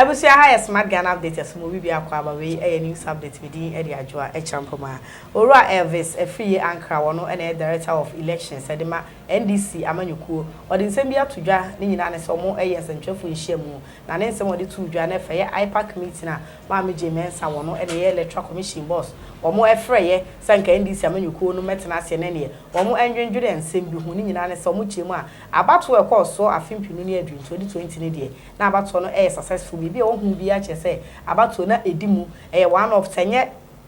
Ebusia ha smart Ghana update so mo bi akwa we news update within e dey adwoa e champoma Ora Elvis efie Ankara wono e director of elections edema NDC amanyukuo odi nsem bi atodwa ni nyina ne so mo sentwefo nhyiamu na ne nsem odi tudwa na fe IPAC meeting a maame Jemensa wono e dey electoral commission boss omo efreye sanka NDC amanyukuo no metena ase ne ne omo enwendwere nsem bi hu ni nyina ne so mo chemu a abato e course so afimpinu ni adu 2020 ne de na abato no successful bibi ohun bi a chese abato na edimu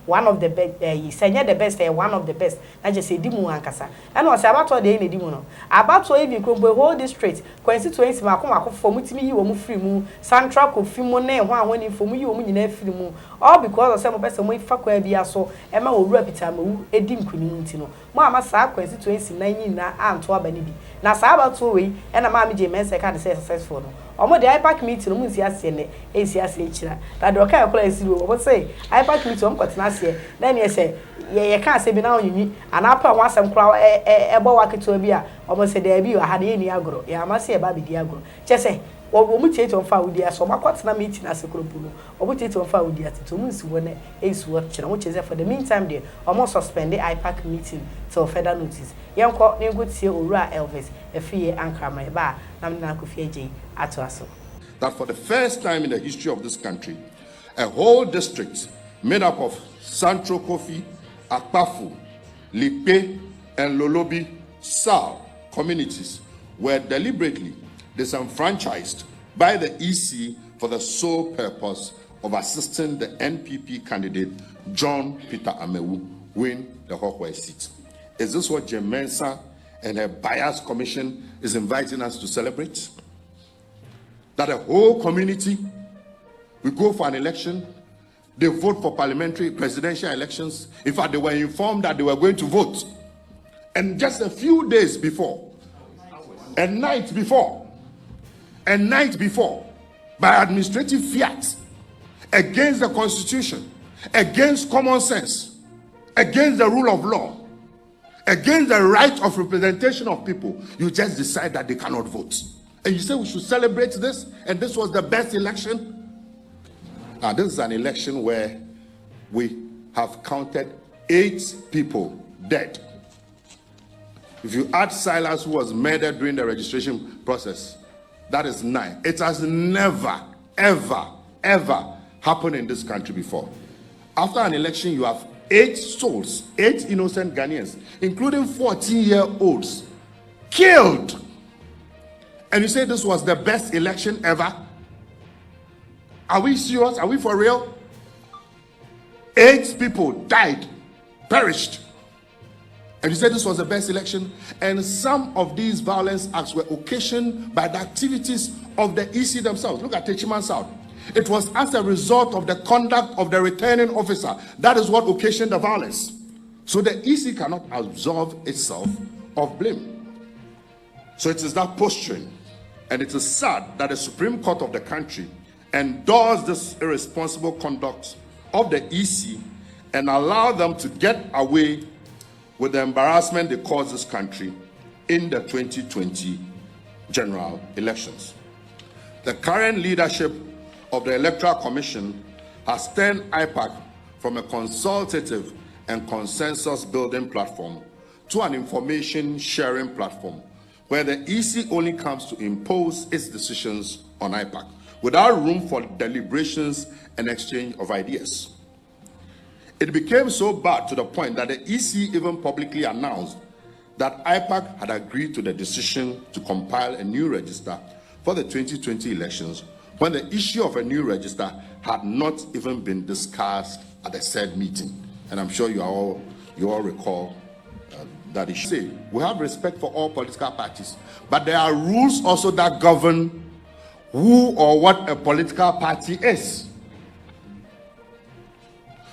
one of the best senye the best one of the best na je say edimu ankasa and o say abato de na edimu no abato e bi krombo whole district constituency makoma fo mutimi yi wo mu free mu central Kofi mu na ho ahoni fo mu yi wo mu nyina free mu all because of say mo person mo ifa kwa bia so e ma wo wura pitamawu edim kunim nti no mo ama sa constituency na nyina anto abani bi na sa abato we e na maame Jemensa ka de say successful no omo the IPAC meeting no munsi ase ne esi ase chira that do ka ekula esi wo say IPAC meeting om kwatena ase na ne say ye ka ase bi na onyi anapa ho asem kura ebo waketo bi a omo say da bi ha de ni agro ya ma say ba bi di agro che say omo tiete on fa wudi aso makwatena meeting ase kropu no omo tiete on fa wudi atito munsi wo ne esi wo chira mo cheze for the meantime there omo suspend the IPAC meeting till further notice yenko ne gotie Owura Elvis efie Ankara ma ba na Kofi eje atoaso. That for the first time in the history of this country, a whole district made up of Central Kofi, Akpafu, Lipe, and Lolobi Sao communities were deliberately disenfranchised by the EC for the sole purpose of assisting the NPP candidate John Peter Amewu win the Hokwe seat. Is this what Jemensa and her bias commission is inviting us to celebrate? That a whole community will go for an election, they vote for parliamentary presidential elections. In fact, they were informed that they were going to vote. And just a few days before, a night before, by administrative fiat, against the constitution, against common sense, against the rule of law, against the right of representation of people, you just decide that they cannot vote. And you say we should celebrate this, and this was the best election? Now, this is an election where we have counted 8 people dead. If you add Silas, who was murdered during the registration process, that is 9. It has never, ever, ever happened in this country before. After an election, you have 8 souls, 8 innocent Ghanaians, including 14-year-olds, killed. And you say this was the best election ever? Are we serious? Are we for real? 8 people died, perished. And you say this was the best election? And some of these violence acts were occasioned by the activities of the EC themselves. Look at Techiman South. It was as a result of the conduct of the returning officer. That is what occasioned the violence. So the EC cannot absolve itself of blame. So it is that posturing. And it is sad that the Supreme Court of the country endorsed this irresponsible conduct of the EC and allowed them to get away with the embarrassment they caused this country in the 2020 general elections. The current leadership of the Electoral Commission has turned IPAC from a consultative and consensus building platform to an information sharing platform where the EC only comes to impose its decisions on IPAC without room for deliberations and exchange of ideas. It became so bad to the point that the EC even publicly announced that IPAC had agreed to the decision to compile a new register for the 2020 elections when the issue of a new register had not even been discussed at the said meeting. And I'm sure you all recall that issue. Say, we have respect for all political parties, but there are rules also that govern who or what a political party is.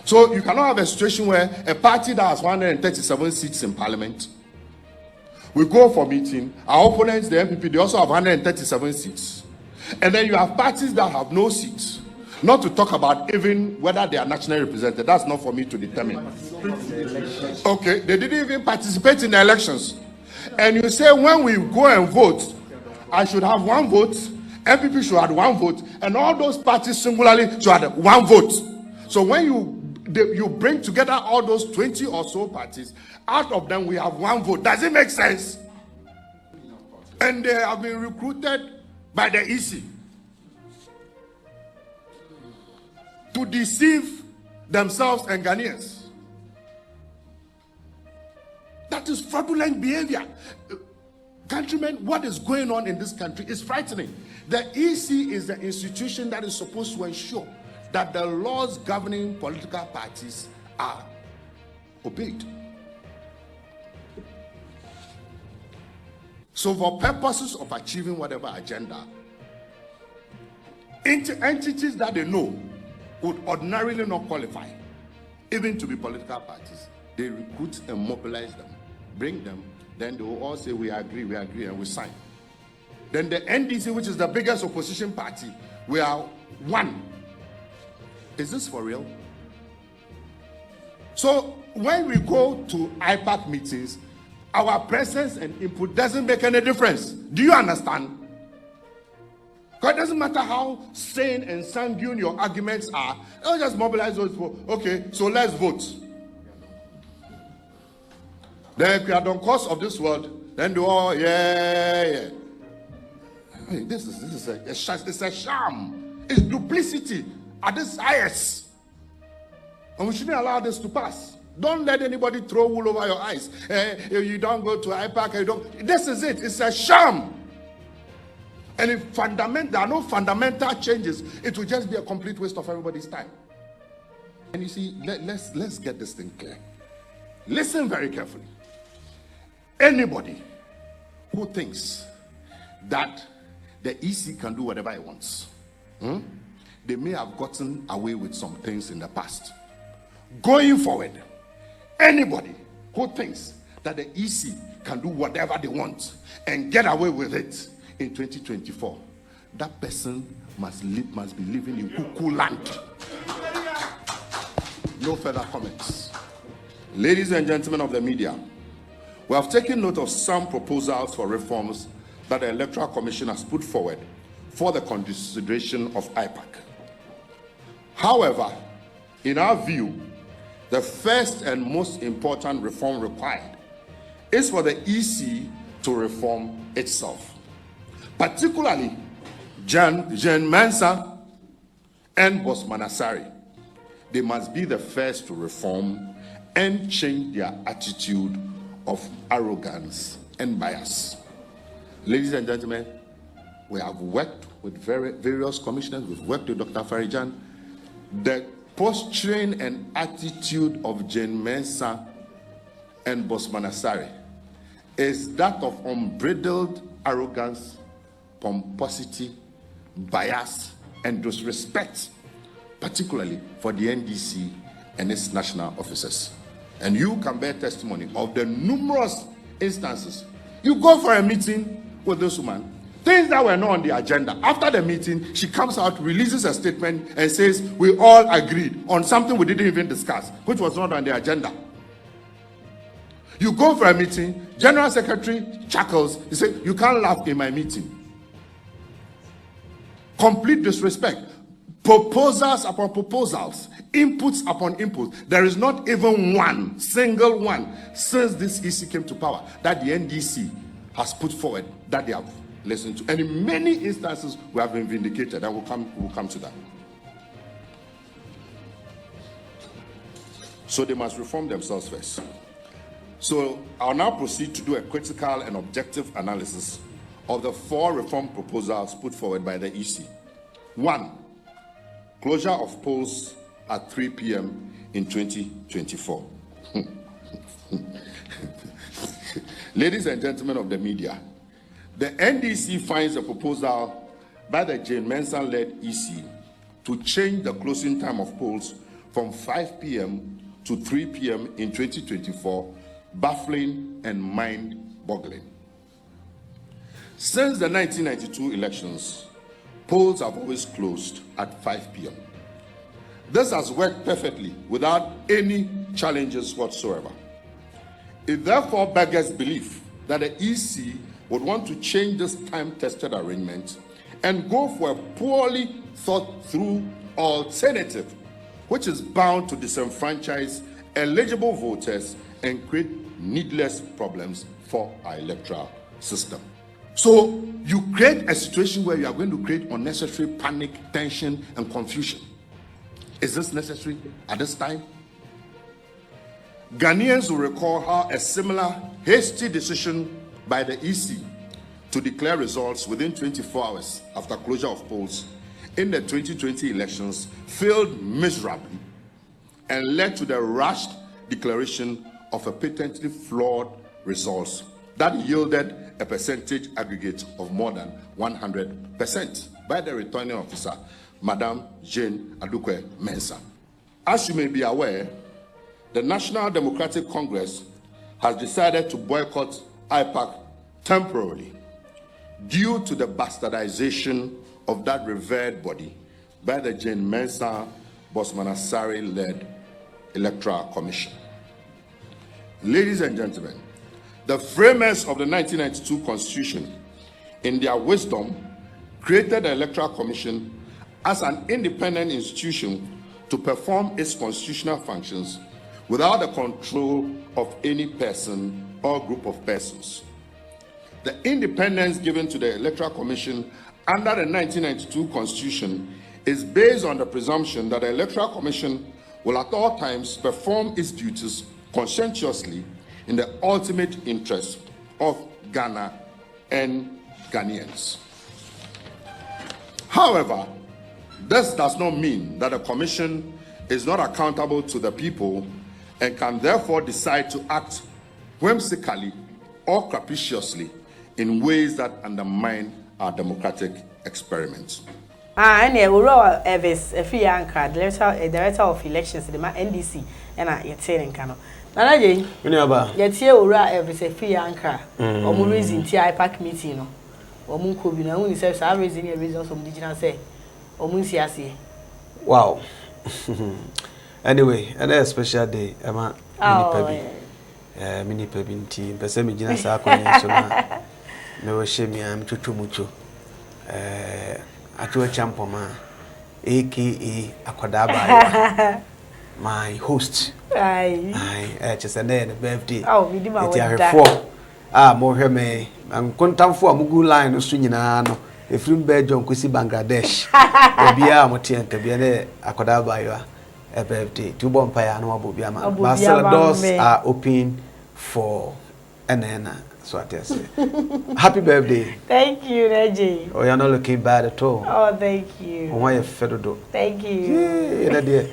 So you cannot have a situation where a party that has 137 seats in parliament, we go for meeting, our opponents, the MPP, they also have 137 seats. And then you have parties that have no seats. Not to talk about even whether they are nationally represented. That's not for me to determine. Okay, they didn't even participate in the elections. And you say when we go and vote, I should have 1 vote MPP should have 1 vote, and all those parties singularly should have 1 vote. So when you bring together all those 20 or so parties, out of them we have 1 vote. Does it make sense? And they have been recruited by the EC to deceive themselves and Ghanaians. That is fraudulent behavior. Countrymen, what is going on in this country is frightening. The EC is the institution that is supposed to ensure that the laws governing political parties are obeyed. So for purposes of achieving whatever agenda, entities that they know would ordinarily not qualify even to be political parties, they recruit and mobilize them, bring them, then they will all say, we agree, and we sign. Then the NDC, which is the biggest opposition party, we are 1. Is this for real? So when we go to IPAC meetings, our presence and input doesn't make any difference. Do you understand? Because it doesn't matter how sane and sanguine your arguments are, they'll just mobilize those people. Okay, so let's vote. Then if you are on course of this world, then do all, yeah. I mean, this is a sham. It's duplicity at this highest. And we shouldn't allow this to pass. Don't let anybody throw wool over your eyes. You don't go to IPAC, this is it. It's a sham. And if there are no fundamental changes, it will just be a complete waste of everybody's time. And you see, let's get this thing clear. Listen very carefully. Anybody who thinks that the EC can do whatever it wants, they may have gotten away with some things in the past. Going forward, anybody who thinks that the EC can do whatever they want and get away with it in 2024, that person must be living in cuckoo land. No further comments. Ladies and gentlemen of the media, we have taken note of some proposals for reforms that the Electoral Commission has put forward for the consideration of IPAC. However, in our view, the first and most important reform required is for the EC to reform itself. Particularly, Jan Mensah and Boss Manasseh. They must be the first to reform and change their attitude of arrogance and bias. Ladies and gentlemen, we have worked with various commissioners. We've worked with Dr. Farijan. The posturing and attitude of Jan Mensah and Boss Manasseh is that of unbridled arrogance, pomposity, bias, and disrespect, particularly for the NDC and its national officers. And you can bear testimony of the numerous instances. You go for a meeting with this woman, things that were not on the agenda. After the meeting, she comes out, releases a statement, and says, we all agreed on something we didn't even discuss, which was not on the agenda. You go for a meeting, General Secretary chuckles, he says, you can't laugh in my meeting. Complete disrespect. Proposals upon proposals, inputs upon inputs. There is not even one single one since this EC came to power that the NDC has put forward that they have listened to. And in many instances, we have been vindicated, and we'll come to that. So they must reform themselves first. So I'll now proceed to do a critical and objective analysis of the 4 reform proposals put forward by the EC. 1. Closure of polls at 3 p.m. in 2024. Ladies and gentlemen of the media, the NDC finds a proposal by the Jan Mensah-led EC to change the closing time of polls from 5 p.m. to 3 p.m. in 2024 baffling and mind-boggling. Since the 1992 elections, polls have always closed at 5 p.m. This has worked perfectly without any challenges whatsoever. It therefore beggars belief that the EC would want to change this time-tested arrangement and go for a poorly thought through alternative, which is bound to disenfranchise eligible voters and create needless problems for our electoral system. So you create a situation where you are going to create unnecessary panic, tension, and confusion. Is this necessary at this time? Ghanaians will recall how a similar hasty decision by the EC to declare results within 24 hours after closure of polls in the 2020 elections failed miserably and led to the rushed declaration of a patently flawed results that yielded a percentage aggregate of more than 100% by the returning officer, Madam Jane Adukwe Mensah. As you may be aware, the National Democratic Congress has decided to boycott IPAC temporarily due to the bastardization of that revered body by the Jane Mensah Bosman-Asare-led Electoral Commission. Ladies and gentlemen, the framers of the 1992 Constitution, in their wisdom, created the Electoral Commission as an independent institution to perform its constitutional functions without the control of any person or group of persons. The independence given to the Electoral Commission under the 1992 Constitution is based on the presumption that the Electoral Commission will at all times perform its duties conscientiously in the ultimate interest of Ghana and Ghanaians. However, this does not mean that the Commission is not accountable to the people and can therefore decide to act whimsically or capriciously in ways that undermine our democratic experiments. And Uro Evis, a free anchor, director of elections in the NDC, and I yet saying Kano. Nana Jane, yet here Ura Evis, a free anchor, or more reason IPAC meeting, or Munko, you know, says I raising a reason from Digital say, or Munsiasi. Wow. Anyway, and a special day, Emma, mini pebin tea, but semi dinner sack. No shame, I'm too mucho. Atu Champoma, aka Akwadaba, my host. I just a birthday. Oh, we do my more her may. I'm content for a Mugu line of Swinano, a film bed on Kusi Bangladesh. Obia Motian Kabiane Akwadaba, a birthday. 2 bonfire, no Bobiama. Marcel doors are open for Anana. So I say, happy birthday. Thank you, Reggie. Oh, you're not looking bad at all. Oh, thank you. Oh, why you fed Thank you. Yeah, dear.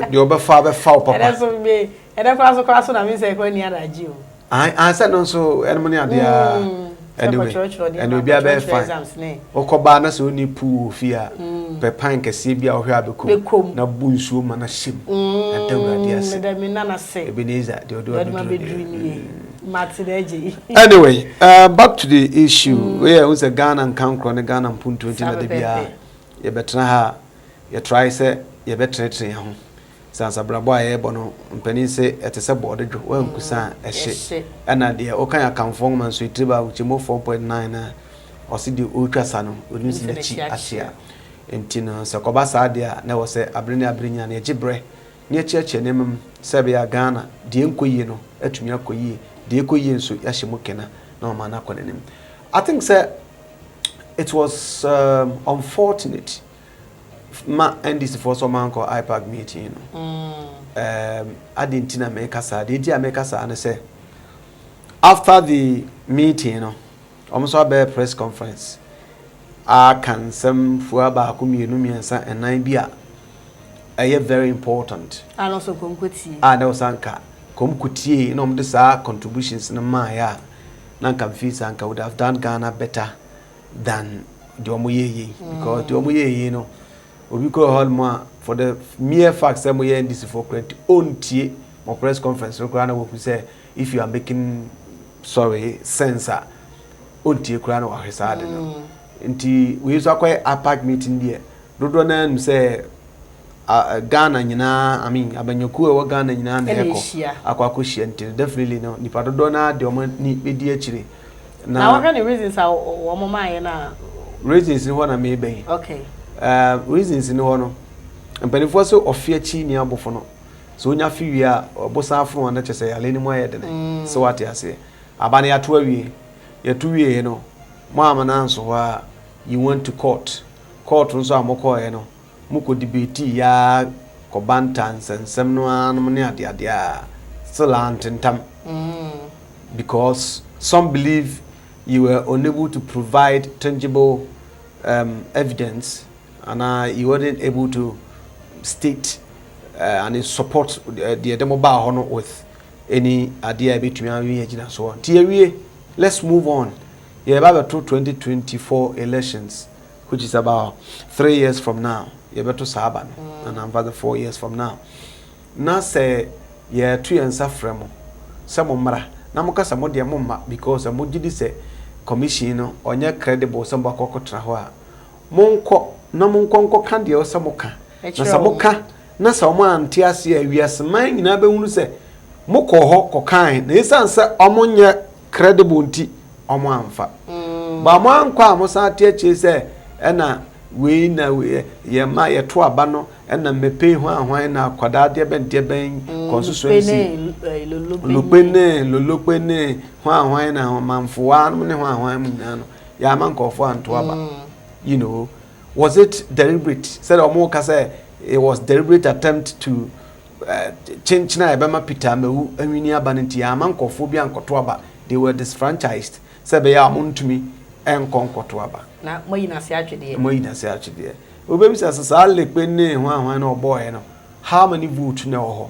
The over father foul papa. And that's what me. And that's also class on a music when you are Jew. I said no so anymore dear. Anyway, and we'll be a bear fine. O Cobana so ni poo fear. Pepine can see be our hair become na bunsu manashim. And tell her, dear, said Nana say, Ebenezer, the odor. Anyway, back to the issue. Where was a Ghana and Council on the Ghana and Punto in the Bia? You better ha, you try say, you better train home. Sans a braboy, bono, and penny say at a subboard, well, Kusan, a shit. And idea, okay, I can form and sweet river, which you move 4.9 or see the ultrasano, would use the cheap as here. In Tina, Sacobasa, dear, never say, Abrina, near Gibre, near church and name Sabia Ghana, the Uncoyino, Etumia the Ecoyin so Yashimukena, no man. I think, sir, it was unfortunate. And this for some uncle IPAC meeting. I didn't make us, did make us, and I say, after the meeting, almost a press conference, I can some Fuaba Kumiumiansa and Nibia. I very important. And also Kumkuti. I know Sanka. Kumkuti, no, these are contributions in Maya. Nanka Fisanka would have done Ghana better than the Omuye, because the Omuye, you know, we call Holma for the mere fact that we are in this for credit. Own tea or press conference. So, Ghana will say if you are making censor, own tea, Ghana or his side. Inti we used to acquire a pack meeting there. Dodonan say. Ghana nyina I mean abanyoku e Ghana nyina na eko akwakohia until definitely no nipa do na de omo ni bedi akire na what kind of reasons are omo man na reasons in one maybe. Okay. Reasons in one. And when it was so of fear chi near Buffalo. So when you feel we are Bossafro and say, I'll any more than so what I say. Abania 12 years. You're 2 years, you know. Mom and answer why you went to court. Court was a moko, you know. Muko debate ya Kobantans and Semnoan Monia dia still in time. Because some believe you were unable to provide tangible evidence and you weren't able to state and support the mobile with any idea between we and so on. Let's move on. You have about 2024 elections, which is about 3 years from now. You have to Saban and another 4 years from now. Now say yeah 2 and suffering some mara. Namuka some dia mumma because a mujidi say commission on your credible samba cocotra. Monko no munko candy or samoka. Na samoka na someone tiasia we are smiling in abe say moko ho kokan. Nisan say omonya credible nti omo amfa. Ba mo anko amosa tiache say ena we na we ye ma ye to aba no ena mepe ho ahwan na kwada de ben constituency lolopene ho ahwan na manfoa no ne ho ahwan mu na no ya mankofo anto aba. You know, was it deliberate? Said Omoka say it was deliberate attempt to change na ebema Peter mewu enwini abanti ya mankofo bi ankoto aba. They were disfranchised. Said be ya montumi enkonkoto aba. Na moyina se atwede. Moyina se atwede. Obebi sa lekpene ho ahwan na oboy no. How many votes na ho?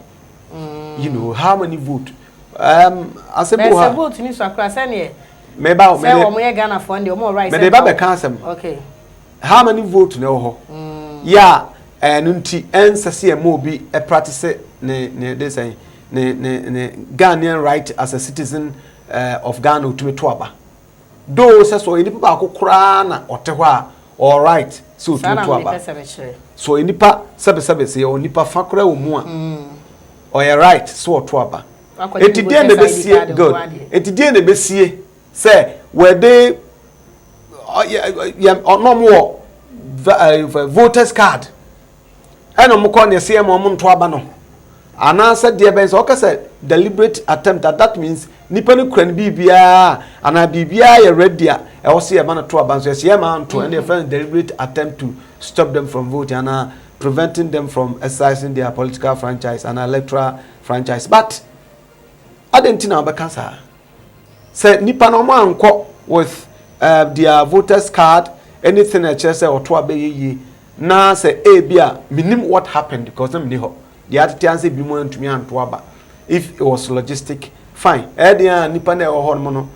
You know, how many votes? Asebo vote ni so akra se ne meba say omo ye Ghana for ndi omo right. Me dey ba be cancel. Okay. How many votes na ho? Yeah, nunti ensase mo bi e practice ne dey say ne Ghanaian right as a citizen of Ghana to to aba. Do say so enipa akokora na oteho a all right so to aba. So enipa sebe say onipa fakora wo mu a. Or you right so to aba. Etidie na besie good. Etidie na besie say where they no voters card. And no more ne see mo nto aba no. Ana said the ben so say deliberate attempt that means nipa no kran bibia ana bibia ye ready a e wo see e ma no to aba so see e ma nto and the friend deliberate attempt to stop them from voting and preventing them from exercising their political franchise and electoral franchise. But Adentina be cancer. Say nipa no ma anko with their voters card anything a chese or to abeyi na say bia minim what happened because them ni ho the attitude say bi mo antumi anto aba if it was logistic fine dia nipa na ho no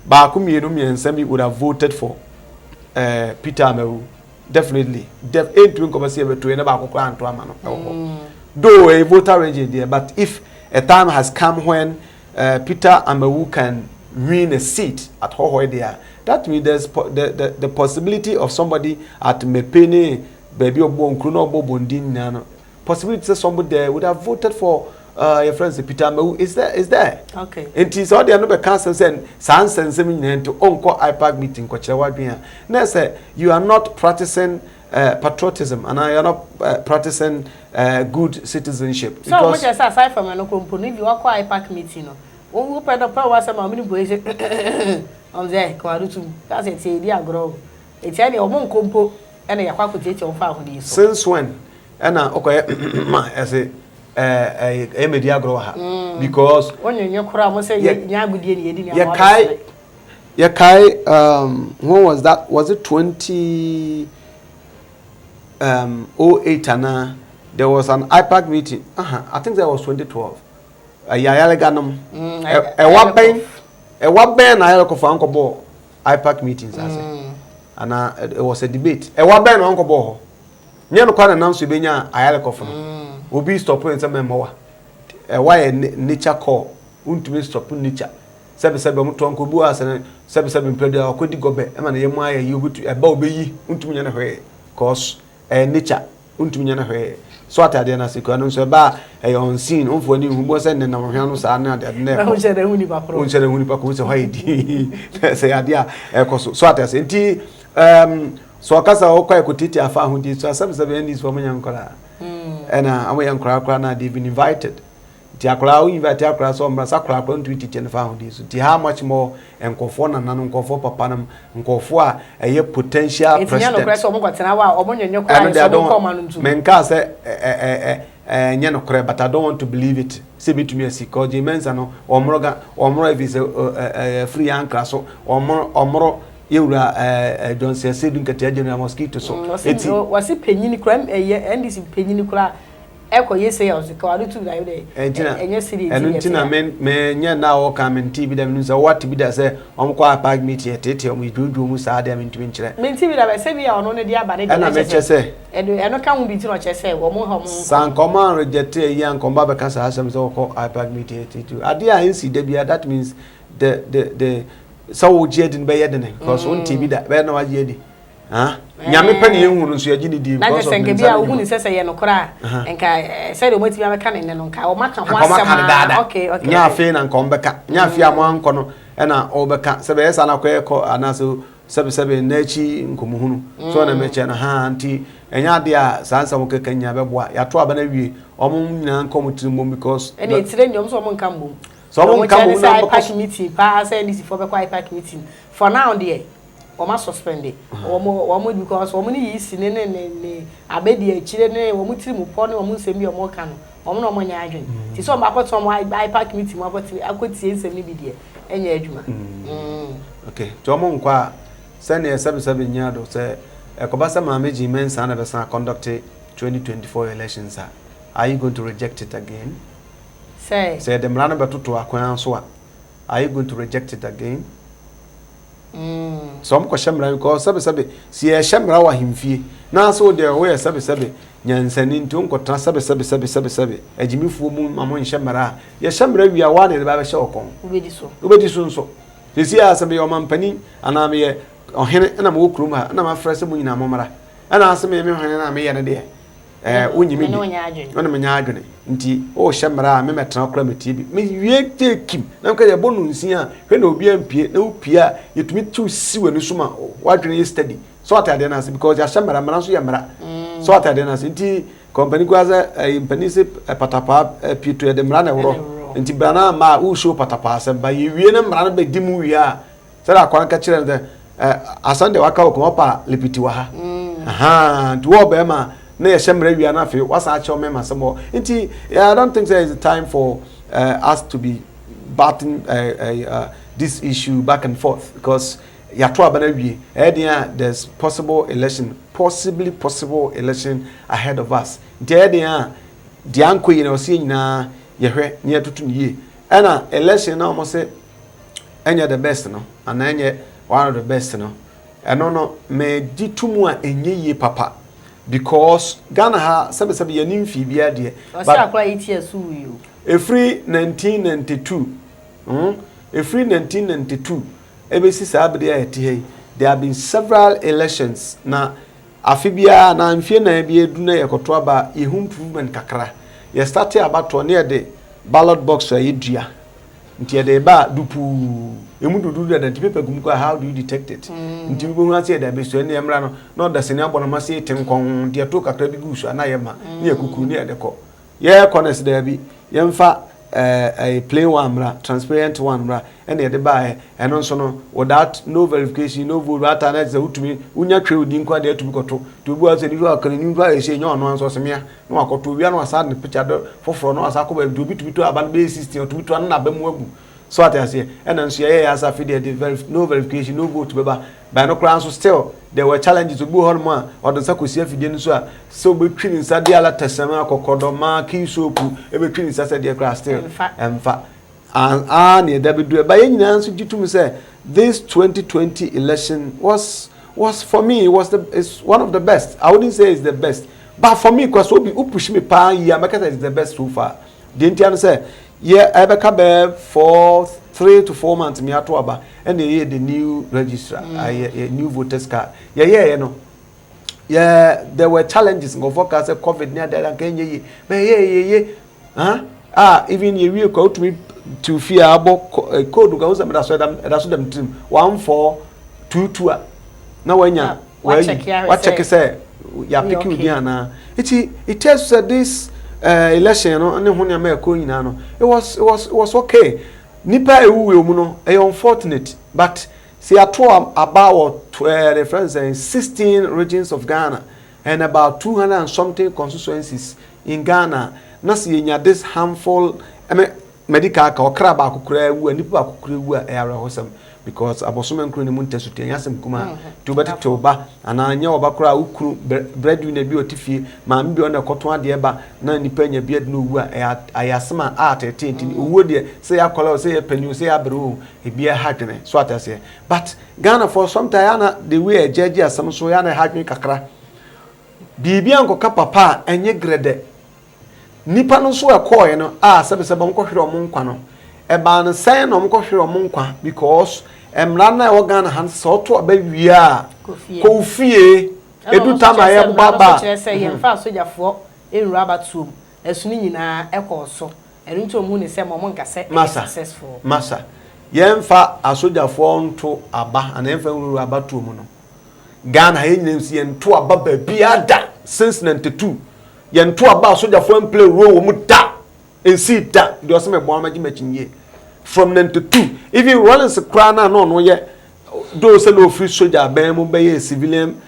ba ko mienu miensa bi would have voted for Peter Amewu definitely entumi ko be beto na ba ko anto ama no though a voter range there but if a time has come when Peter Amewu can win a seat at Hohoe there. That means there's the possibility of somebody at Mepene, baby or Bonkruno Bobondin Nano. Possibility that somebody there would have voted for your friends Peter Amewu is there. Okay. And it is all the other council saying Sans and Semin to Uncle IPAC meeting Kochawa. Now say you are not practicing patriotism and I are not practicing good citizenship. So much aside from an open if you are quite IPAC meeting. Who put the power some many boys on there, Kwarutu. That's it, say, dear grow. It's any of one compo and a quackity of 500. Since when? And okay, I say, a media grower. Because when your crowd was saying, Yakai, when was that? Was it 2008? And there was an IPAC meeting. I think that was 2012. Yayale Ganum. A what ben I look for Uncle Bo IPAC meetings, I say. And it was a debate. A what ben Uncle Bo. Near no can announce you being a Ayalako. Will be stopping some more. A why nature call. Won't be stopping nature. 77 to Uncle Boas and 77 player or could go back. And you would a bow be unto me in a way. Cause a nature unto me in a way. So at the end of the sequence, so bad a on scene for new who was sending our hands are not at never. Say idea, so at us. so akasa o kwa ekotiti afa ahudi so asem se be ndis for munyankora ena amoyankora na they been invited ti akora o invite akora so mra sakora akora ntu titi na fa ahudi so ti how much more enkofo na nan nkofo papa nam nkofo a eye potential president etinya no kra so mo kwatena wa omonyonyo kra so mo koma no ntu menka se nya no kra but I don't want to believe it se bitumi asi ko je mensa no omro if is free ankra so omro yewura don't say dun kete agena mosquito so eti wasi penyini kra ndc penyini kra eko yese ya osika wadu tu da yode enye series enuntina me nya na o comment bi da minu say what bi da say omko IPAC meet ye tete omu dudu mu sa da mentimi nkyere menti bi da be se bi ya ono ne dia ba de na me chese eno ka hu bi ti no chese wo mo ha mo san command reject ye yan komba be kasa asem say ko IPAC meet ye tete ade a nsi da bia that means the so wo jedin be yedene because on TV da be na wa jedi nyame pa ne ehunu nso yagi ni di because of senke bia wo hunu sese ye no kora enka say de moti bia meka ne no nka wo maka ho asem okay nya afi na nka ombeka nya afi amanko no na obeka sebe yesa na kweko anaso sebe na chi nkomuhunu so na meche na ha anti enya de a sansa mo keka nya beboa ya to aba na wie omum nyina nkomutiri mom because ene etire nyom so mo nka mbom so mo nka mbom na IPAC meeting pa say this for be kwa IPAC meeting for now there Oma suspended. Omo because omo ni yisi ne abedi e chire ne omo tiri mu po ne omo nsemi omo ka no. Omo no omo nya adwen. Ti so ma kwato omo IPAC meeting ma akoti nsemi bi de enya adwuma. Okay. To omo nkwa sene e sebe nya do se ekobasa ma meji mensa na be san conduct 2024 elections are you going to reject it again? Say the mrana betoto akwan so are you going to reject it again? So am ko shemra because sebe si e shemra wa himfie na so de we sebe nyansani nti on ko tra sebe agimifuo mu mamon shemra ye shemra wi awa ne ba be she okon ubedi so nso si ya sebe yo mampani ana me ye ohene na mo kurum ha na ma frese mu nyina momra ana aseme me ohene na me ye ne de onyimi bi ona me nya adwene nti o shemra me metra kra metie bi me wie tekim na ka ye bonu nsia hwe na obi ampie na opia yetumi tu siwe ni suma wadwene ye study so atade na because ya shemra mara so ye mara so atade na nti company kwaza company se patapa pieto ye de mara na woro nti brana ma u show patapa se ba ye wie na mara na be dimu wi a se da kwan ka kire de asande waka ko pa lepiti wa ha nti wo be ma na ye shemra wi na fe wasa a chew me masemo nti I don't think there is a time for us to be battling this issue back and forth because ya to abana wi there's possible election ahead of us nti di anko yi na osi nyina ye hwe ne atutu niye na election na almost say enya the best no and enya one of the best no eno no me ditumu a enye ye papa because Ghana ha sebe ya nimfi bia de but akwa iti asu yo every 1992 every 1992 ebesi sabede ya eti there have been several elections na afibia na mfie na bia edu na yekoto aba yehu improvement kakra ye start abato ne de ballot box ya edua nti de ba dupu emu dudu da nti paper gum ko how do you detect it nti bi hu ase da be so ne emra no no da sene abono ma se tenkon de to kakra bi gusu na ye ma ne yakukuru ne de ko ye connect da bi ye mfa a plain one mra transparent one mra and the buy and also no without no verification no vote that and that's utumi unya twe odi nkwa de atumi koto to bu ase ni do akara ni nkwa ese nya ono anso semia no akoto wi anu asa ne picture do foforo no asa ko ba do bi to aban be 16 to to na ba mu agu so at ase and nso ye asa fi de no verification no vote beba by no crown so still there were challenges to go home or the sakosi afidie nso a so be twin nsa de ala tesama akokodo ma ki sopu e be twin nsa se de crown still emfa and ne da be do ba ye nyina nso gitum say this 2020 election was for me is one of the best. I wouldn't say it's the best, but for me because we push me pa year make is the best so far. Didn't you say yeah I be for 3 to 4 months me ato aba and the new registrar a new voters card you know there were challenges go focus covid near there can ye even you will go to me to fear about code go some that's them 1422 na wanya what check say ya pick you there na it tells this election no and when you ko nyina no it was okay nipa ewu mu no unfortunate but see about the friends in 16 regions of Ghana and about 200 and something constituencies in Ghana na see nya this harmful medical ka okra ba akukura ewu nipa akukura ewu era hosam because abosome nkuru ne muntesu te yasem kuma to ba ananya obakura ukuru breadwinner bi otifie ma mbi ona koto ade ba na nipa nya bi adno wu ayasema atete owo de say akola say panu say abro e bia hadwene so atase but Ghana for sometimes na the way judge asem so ya na hadwene kakra bibia nkoka papa enye grede nipa no so ekoye no sebesebe nkohwere omonkwa no eba no sen no nkohwere omonkwa because emrana e Ghana han so to abawia Kofi edu tama ye baba say ye mfa sojafo enru abatuom esuni nyina ekoso enu nto mu ne se mo nkase successful masa ye mfa asojafo nto aba ana emfa enru abatuom no Ghana ye nyina si ye nto aba ba biada since 92 ye nto aba asojafo play role wo mu da ensi da de oseme bo amaji machinye from 92 even Rollins Krana no ye those no free soldier ben mo be civilian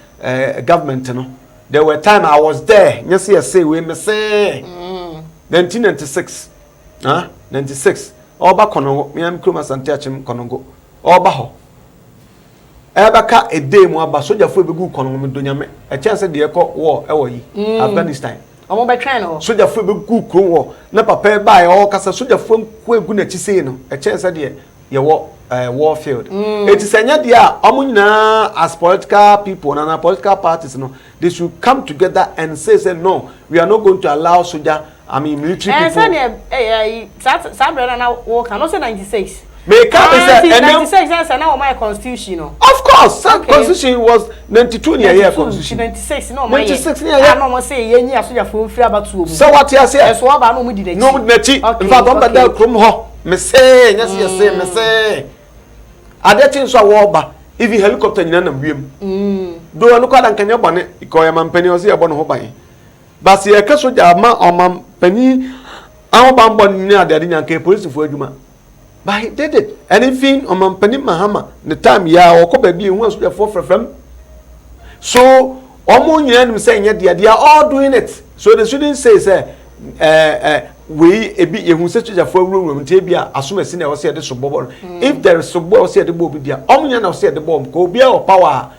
government no there were time I was there yes say we me say 1996 96 oba kono me am kroma sante achim konongo oba ho ebaka ede mu aba soldier fo begu kono me donyame e chance de ekọ war e wo yi Afghanistan omo be try no soldier fo begu kro wo na papa ba e o kasa soldier fo ko egu na chi sei no e chance de ye wo warfield it is anya dia omo nyina as political people and political parties no they should come together and say no we are not going to allow soldier military people na wo can say 96 me can say 96 na my constitution no of course constitution was 92 year constitution 96 no my 96 year no mo say yenyi asoja fo free abatu omu so what you say so ba no mu di no mu di in fact on bada krom ho me say yes me say adetin so awoba if helicopter nyina na wiem do anu kwada nkanya bone ikoya mampani o se yebo no ho ban basi e kaso ja ma omampani awba mbon ni ade nyanka police fo adwuma but he did it and even omampani mahama the time ya okoba bi hu aso ja fo frefrem so omo nyina nim say nya they are all doing it so they shouldn't say we ebi ehun se tuja fo awurum ntie bia asomasi na wo se de so bobo if there is so bobo se de bobo bia omunya na wo se de bomb ko bia o power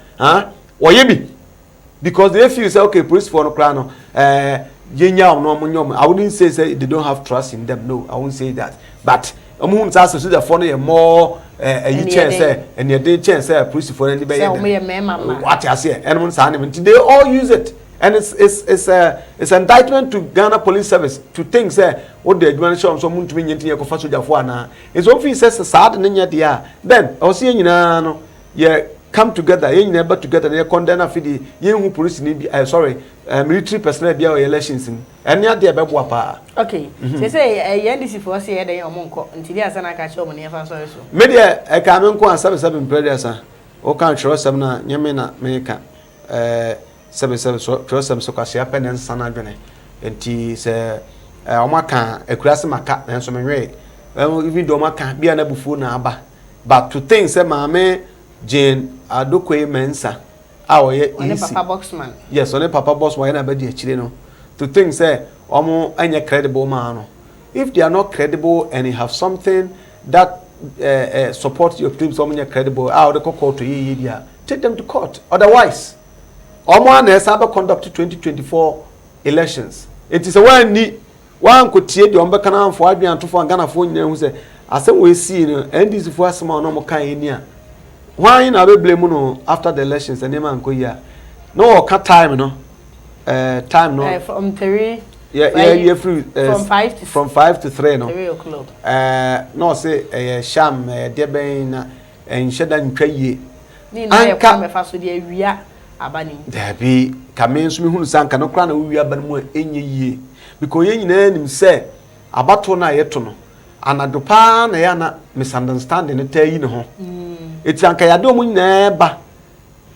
wo ye bi because they feel say okay police for no kra no yenya no omunyom I wouldn't say they don't have trust in them no I won't say that but omuhun sa so tuja for no ye more you chance and you dey chance police for any be say omo mema what you say and sa they all use it. And it's an indictment to Ghana Police Service to think say what the administration so muntu nyenti ye ko fa soja fo ana it's office says sad nya dia then I was saying no ye come together ye nyina back together ye condemn afidi ye hu police ni military personnel bia o elections and ya dia be bo apa okay say ye ndisi for say ye dey omonko ntili asa na ka che omo ne fa so so me dia e ka me nko ansabe sabe mpredesa asa o kan chro sam na nyame na me ka sebe trosem so kwase apene nsana adwene enti se omaka akurase maka enso menwe even do maka bia na bufu na aba but to think say maame Jane Adokwe Mensa awoye easy papa boxman yes only papa boxman na badi akire no to think say omo anya credible man no if they are not credible and you have something that support your claims omo anya credible the court to ye dia take them to court otherwise omo na esa ba conduct 2024 elections it is a one ko tie de ombe kana amfo adwan tofo Ghana fo nyina hu se asem we see no ndc fo asema no mo kan eni a why na be blame no after the elections and man ko ya no ka time no time no from 3 free from 5 to 3 no 3 o'clock no say sham de ben na enhyeda ntwa yie ni na ye kwa me fa so de awia abani dabi kamen so me hunu sanka no kra na wi abani mu enye yie because ye nyina nim se abato na yeto no anadopa na ya na misunderstanding ta yi ne ho eti anka ya do mu nyina ba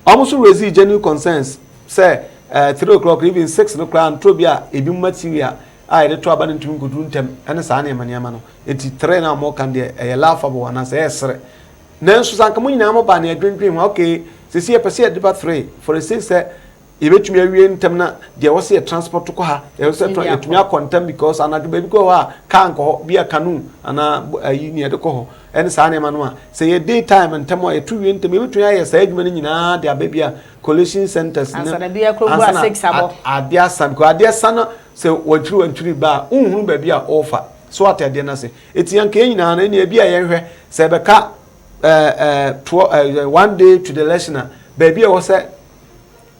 almost raise genuine concerns say 3 o'clock even 6 o'clock trobia ebi material I the trouble into good room tem and Sani Maniamano. It's 3 now more can a laughable and as a Nan Susan Camunamo Bani a dream okay. See a per about 3 for the 6 if you me in temna there was a transport to Koha, there was a contempt because another baby go can't go be a canoe and a near the Koho and Sani Manua. Say a daytime and Tamo a 2 in to me to a segment in their baby collision centers and be a club 6 at their son, dear son, say what true and true bar, baby offer. So what I didn't say. It's young Kane and any be a say the car 1 day to the listener. Baby was said.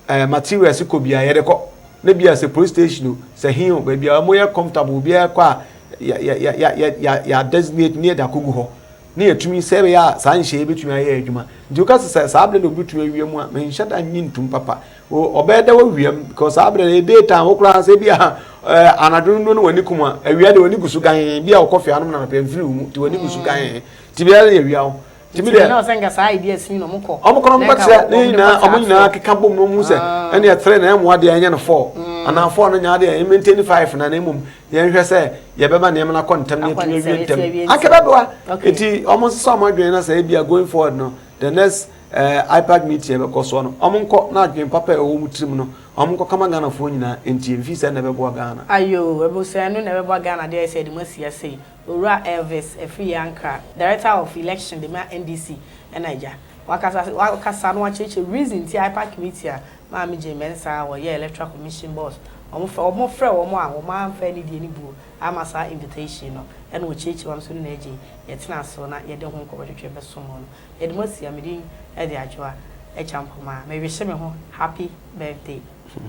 Materials could be a yedeko. Maybe as a police station, say him, baby, I'm more comfortable, be a qua ya designate near the Kugo. Near to me, say, ya, sign shade between my age. Ducas says, I believe between you, may shut and yin to papa. Or better, because I believe a daytime, Okra, say, and I don't know when you come, and we had when you go to be our coffee, I'm not paying through to when you go to Tibia. Timide na osenga sa ideas ni no mko. Omokono mbakse ni na omunyina kekabo mu se ene ya 3 na emu ade anya no 4 ana 4 no nya ade maintain 5 na emum ye hwe se ye beba na em na kontam ne tumi wie ntem akebadwa eti almost so amadwen na say bia going forward no the next IPAC meeting be koso no omonko na adwen papa e wo mutirim no omonko kama Ghana fo nyina enti mfi se na bebo Ghana ayo ebusa no na bebo Ghana dey say the masia say Ora Elvis Efiyanka, Director of Election, the NDC, and Niger. Wakasa no cheche reason ti IPAC committee ma mi je mensa wo ye electoral commission boss. Omo frɛ omo a omo amfa ni die ni bu amasa invitation no. And wo cheche wam so na eje ye tena so na ye de ho nkɔbɔtwetwe be so mo no. Ye de masia me din e de adwoa e champoma. Me hwe me ho happy birthday.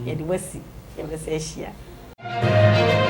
Ye de wasi ye be se ahia.